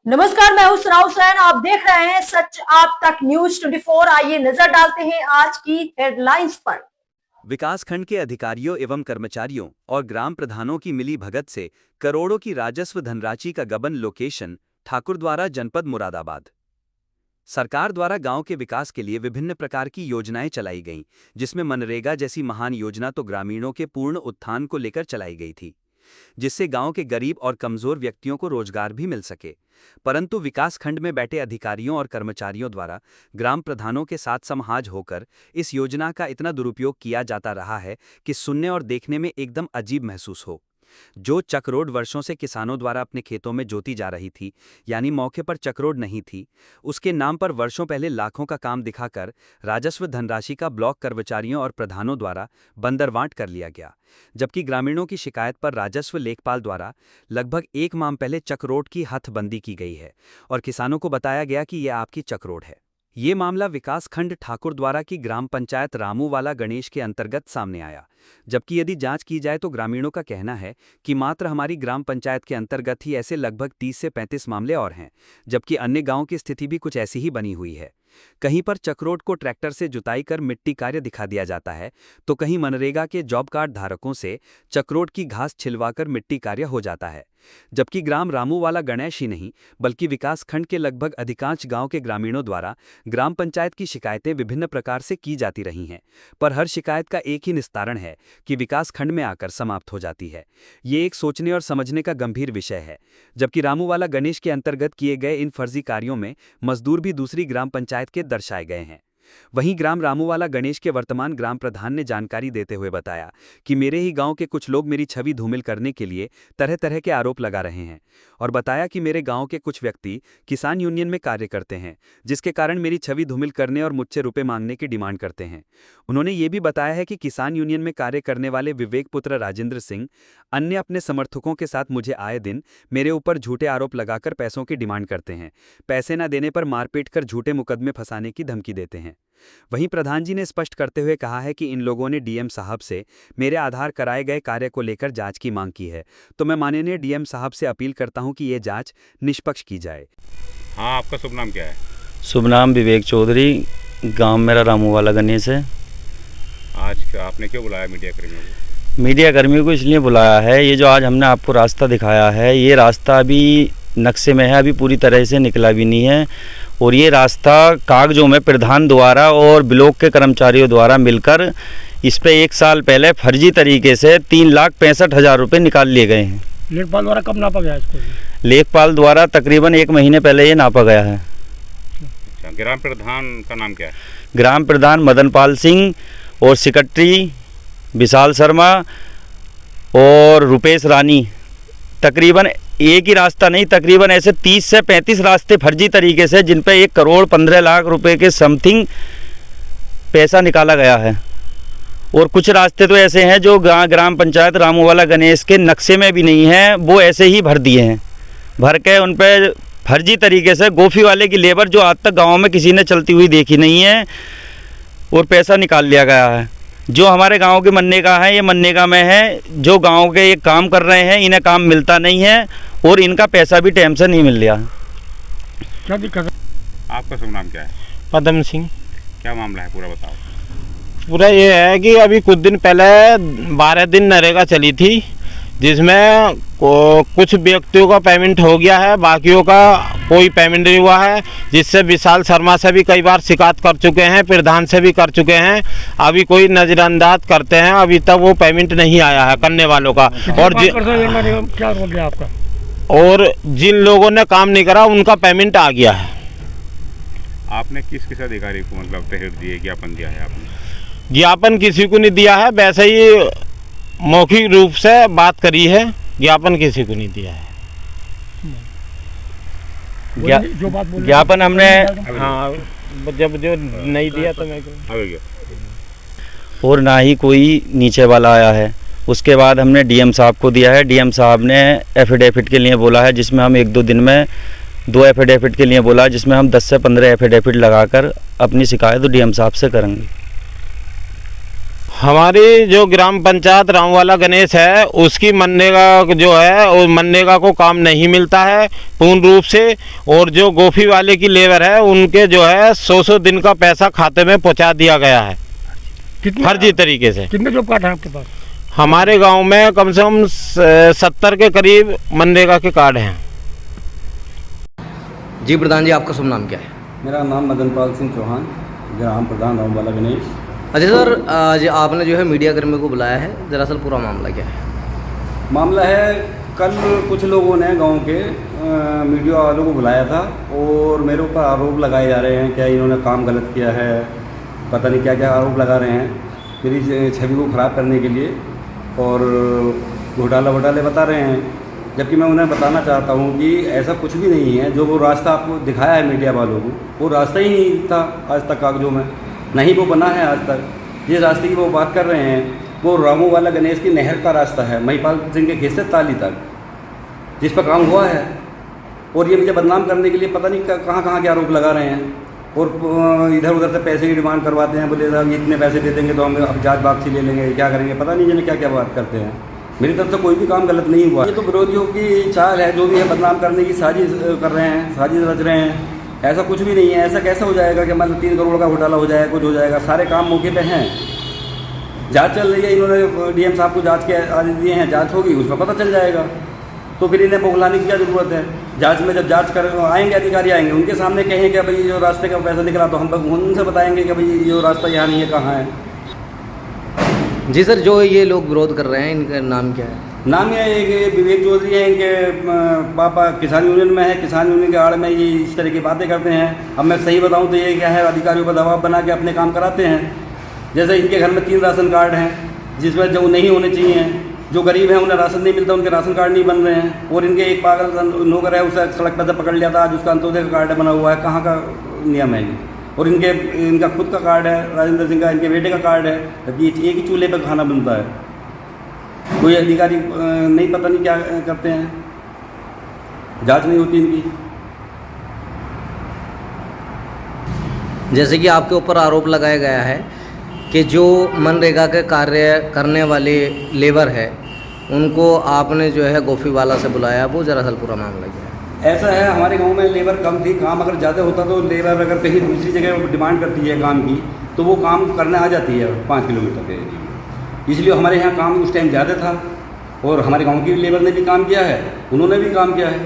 नमस्कार, मैं हूं सनाउ हुसैन। आप देख रहे हैं सच आप तक न्यूज 24। आइए नजर डालते हैं आज की हेडलाइंस पर। विकासखंड के अधिकारियों एवं कर्मचारियों और ग्राम प्रधानों की मिली भगत से करोड़ों की राजस्व धनराशि का गबन। लोकेशन ठाकुरद्वारा, जनपद मुरादाबाद। सरकार द्वारा गांव के विकास के लिए विभिन्न प्रकार की योजनाएं चलाई गईं, जिसमें मनरेगा जैसी महान योजना तो ग्रामीणों के पूर्ण उत्थान को लेकर चलाई गई थी, जिससे गांव के गरीब और कमजोर व्यक्तियों को रोजगार भी मिल सके। परंतु विकासखंड में बैठे अधिकारियों और कर्मचारियों द्वारा ग्राम प्रधानों के साथ समहाज होकर इस योजना का इतना दुरुपयोग किया जाता रहा है कि सुनने और देखने में एकदम अजीब महसूस हो। जो चक्रोड वर्षों से किसानों द्वारा अपने खेतों में जोती जा रही थी, यानी मौके पर चक्रोड नहीं थी, उसके नाम पर वर्षों पहले लाखों का काम दिखाकर राजस्व धनराशि का ब्लॉक कर्मचारियों और प्रधानों द्वारा बंदरवांट कर लिया गया। जबकि ग्रामीणों की शिकायत पर राजस्व लेखपाल द्वारा लगभग 1 माह पहले चक्रोड की हथबंदी की गई है और किसानों को बताया गया कि यह आपकी चक्रोड है। ये मामला विकासखंड ठाकुरद्वारा की ग्राम पंचायत रामूवाला गणेश के अंतर्गत सामने आया। जबकि यदि जांच की जाए तो ग्रामीणों का कहना है कि मात्र हमारी ग्राम पंचायत के अंतर्गत ही ऐसे लगभग 30 से 35 मामले और हैं, जबकि अन्य गांवों की स्थिति भी कुछ ऐसी ही बनी हुई है। कहीं पर चक्रोड को ट्रैक्टर से जुताई कर मिट्टी कार्य दिखा दिया जाता है, तो कहीं मनरेगा के जॉब कार्ड धारकों से चक्रोड की घास छिलवाकर मिट्टी कार्य हो जाता है। जबकि ग्राम रामूवाला गणेश ही नहीं बल्कि विकासखंड के लगभग अधिकांश गांव के ग्रामीणों द्वारा ग्राम पंचायत की शिकायतें विभिन्न प्रकार से की जाती रही हैं, पर हर शिकायत का एक ही निस्तारण है कि विकासखंड में आकर समाप्त हो जाती है। ये एक सोचने और समझने का गंभीर विषय है। जबकि रामूवाला गणेश के अंतर्गत किए गए इन फर्जी कार्यों में मजदूर भी दूसरी ग्राम पंचायत के दर्शाए गए हैं। वहीं ग्राम रामूवाला गणेश के वर्तमान ग्राम प्रधान ने जानकारी देते हुए बताया कि मेरे ही गांव के कुछ लोग मेरी छवि धूमिल करने के लिए तरह तरह के आरोप लगा रहे हैं, और बताया कि मेरे गांव के कुछ व्यक्ति किसान यूनियन में कार्य करते हैं, जिसके कारण मेरी छवि धूमिल करने और मुझसे रुपए मांगने की डिमांड करते हैं। उन्होंने ये भी बताया है कि किसान यूनियन में कार्य करने वाले विवेक पुत्र राजेंद्र सिंह अन्य अपने समर्थकों के साथ मुझे आए दिन मेरे ऊपर झूठे आरोप लगाकर पैसों की डिमांड करते हैं। पैसे न देने पर मारपीट कर झूठे मुकदमे फंसाने की धमकी देते हैं। वहीं प्रधान जी ने स्पष्ट करते हुए कहा है कि इन लोगों ने डीएम साहब से मेरे आधार कराए गए कार्य को लेकर जांच की मांग की है, तो मैं माननीय डीएम साहब से अपील करता हूं कि ये जांच निष्पक्ष की जाए। हाँ, आपका शुभ नाम क्या है? शुभ नाम विवेक चौधरी, गांव मेरा रामूवाला गणेश है। आज आपने क्यों बुलाया मीडिया कर्मियों को? मीडिया कर्मियों को इसलिए बुलाया है, ये जो आज हमने आपको रास्ता दिखाया है, ये रास्ता अभी नक्शे में है, अभी पूरी तरह से निकला भी नहीं है। और ये रास्ता कागजों में प्रधान द्वारा और ब्लॉक के कर्मचारियों द्वारा मिलकर इस पे 1 साल पहले फर्जी तरीके से 3,65,000 रुपये निकाल लिए गए हैं। लेखपाल द्वारा कब नापा गया इसको? लेखपाल द्वारा तकरीबन 1 महीने पहले ये नापा गया है। अच्छा, ग्राम प्रधान का नाम क्या है? ग्राम प्रधान मदनपाल सिंह और सेक्रेटरी विशाल शर्मा और रुपेश रानी। तकरीबन एक ही रास्ता नहीं, तकरीबन ऐसे 30 से 35 रास्ते फर्जी तरीके से, जिन पे 1 करोड़ 15 लाख रुपए के समथिंग पैसा निकाला गया है। और कुछ रास्ते तो ऐसे हैं जो ग्राम पंचायत रामूवाला गणेश के नक्शे में भी नहीं है, वो ऐसे ही भर दिए हैं। भर के उन पे फर्जी तरीके से गोफी वाले की लेबर जो आज तक गाँव में किसी ने चलती हुई देखी नहीं है, और पैसा निकाल लिया गया है। जो हमारे गांव के मनरेगा है, ये मनरेगा में है, जो गांव के ये काम कर रहे हैं इन्हें काम मिलता नहीं है और इनका पैसा भी टाइम से नहीं मिल रहा। क्या दिक्कत है? आपका शुभ नाम क्या है? पदम सिंह। क्या मामला है, पूरा बताओ। पूरा ये है कि अभी कुछ दिन पहले 12 दिन नरेगा चली थी, जिसमें कुछ व्यक्तियों का पेमेंट हो गया है, बाकियों का कोई पेमेंट नहीं हुआ है, जिससे विशाल शर्मा से भी कई बार शिकायत कर चुके हैं, प्रधान से भी कर चुके हैं। अभी कोई नज़रअंदाज करते हैं, अभी तक वो पेमेंट नहीं आया है करने वालों का। और क्या हो गया आपका? और जिन लोगों ने काम नहीं करा उनका पेमेंट आ गया है। आपने किस अधिकारी को मतलब तहरीर दिए, ज्ञापन दिया है आपने? ज्ञापन किसी को नहीं दिया है, वैसे ही मौखिक रूप से बात करी है, ज्ञापन किसी को नहीं दिया है। ज्ञापन हमने हाँ, जब जो नहीं दिया तो मैं और ना ही कोई नीचे वाला आया है। उसके बाद हमने डीएम साहब को दिया है। डीएम साहब ने एफिडेविट के लिए बोला है, जिसमें हम 1-2 दिन में 2 एफिडेविट के लिए बोला, जिसमें हम 10 से 15 एफिडेविट लगाकर अपनी शिकायत डीएम साहब से करेंगे। हमारी जो ग्राम पंचायत रामवाला गणेश है उसकी मनरेगा जो है वो मनरेगा को काम नहीं मिलता है पूर्ण रूप से। और जो गोफी वाले की लेबर है उनके जो है 100 दिन का पैसा खाते में पहुंचा दिया गया है कितने फर्जी तरीके से। कितने जॉब कार्ड है आपके पास? हमारे गांव में कम से कम 70 के करीब मनरेगा के कार्ड हैं। जी प्रधान जी, आपका शुभ नाम क्या है? मेरा नाम मदनपाल सिंह चौहान, ग्राम प्रधान रामवाला गणेश। अच्छा सर, आज आपने जो है मीडिया कर्मी को बुलाया है, दरअसल पूरा मामला क्या है? मामला है, कल कुछ लोगों ने गांव के मीडिया वालों को बुलाया था और मेरे ऊपर आरोप लगाए जा रहे हैं क्या इन्होंने काम गलत किया है, पता नहीं क्या क्या आरोप लगा रहे हैं मेरी छवि को ख़राब करने के लिए और घोटाले बता रहे हैं। जबकि मैं उन्हें बताना चाहता हूं कि ऐसा कुछ भी नहीं है। जो वो रास्ता आपको दिखाया है मीडिया वालों को, वो रास्ता ही नहीं था आज तक कागजों में, नहीं वो बना है आज तक। जिस रास्ते की वो बात कर रहे हैं वो रामवाला गणेश की नहर का रास्ता है, महिपाल सिंह के खेत से ताली तक, जिस पर काम हुआ है। और ये मुझे बदनाम करने के लिए पता नहीं कहाँ के आरोप लगा रहे हैं और इधर उधर से पैसे की डिमांड करवाते हैं। बोले साहब इतने पैसे दे देंगे तो हम अब जाँच बाक्सी ले लेंगे, क्या करेंगे, पता नहीं जिन्हें क्या क्या बात करते हैं। मेरी तरफ से कोई भी काम गलत नहीं हुआ। ये तो विरोधियों की चाल है, जो भी है बदनाम करने की साजिश कर रहे हैं, साजिश रच रहे हैं। ऐसा कुछ भी नहीं है। ऐसा कैसा हो जाएगा कि मतलब 3 करोड़ का घोटाला हो जाएगा, कुछ हो जाएगा? सारे काम मौके पे हैं, जांच चल रही है। इन्होंने डीएम साहब को जांच के आदेश दिए हैं, जांच होगी उसका पता चल जाएगा। तो फिर इन्हें बौखलाने की क्या ज़रूरत है? जांच में जब जांच कर आएंगे अधिकारी आएंगे, उनके सामने कहें कि भाई जो रास्ते का पैसा निकला तो हम उनसे बताएंगे कि भाई जो रास्ता यहाँ नहीं है, कहाँ है। जी सर, जो ये लोग विरोध कर रहे हैं इनका नाम क्या है? नाम यह है कि विवेक चौधरी हैं, इनके पापा किसान यूनियन में है, किसान यूनियन के आड़ में ये इस तरह की बातें करते हैं। अब मैं सही बताऊं तो ये क्या है, अधिकारियों पर दबाव बना के अपने काम कराते हैं। जैसे इनके घर में 3 राशन कार्ड हैं जिसमें जो नहीं होने चाहिए, जो गरीब हैं उन्हें राशन नहीं मिलता, उनके राशन कार्ड नहीं बन रहे हैं। और इनके एक पागल नौकर है, उसे सड़क पर से पकड़ लिया था, आज उसका अंत्योदय का कार्ड बना हुआ है। कहाँ का नियम है ये? और इनका खुद का कार्ड है, राजेंद्र सिंह का, इनके बेटे का कार्ड है, जबकि एक ही चूल्हे पर खाना बनता है। कोई अधिकारी नहीं, पता नहीं क्या करते हैं, जांच नहीं होती इनकी। जैसे कि आपके ऊपर आरोप लगाया गया है कि जो मनरेगा के कार्य करने वाले लेबर है उनको आपने जो है गोफी वाला से बुलाया, वो दरअसल पूरा मामला क्या है? ऐसा है, हमारे गांव में लेबर कम थी। काम अगर ज़्यादा होता तो लेबर अगर कहीं दूसरी जगह डिमांड करती है काम की तो वो काम करने आ जाती है 5 किलोमीटर के एरिया में। इसलिए हमारे यहाँ काम उस टाइम ज़्यादा था और हमारे गांव की लेबर ने भी काम किया है, उन्होंने भी काम किया है।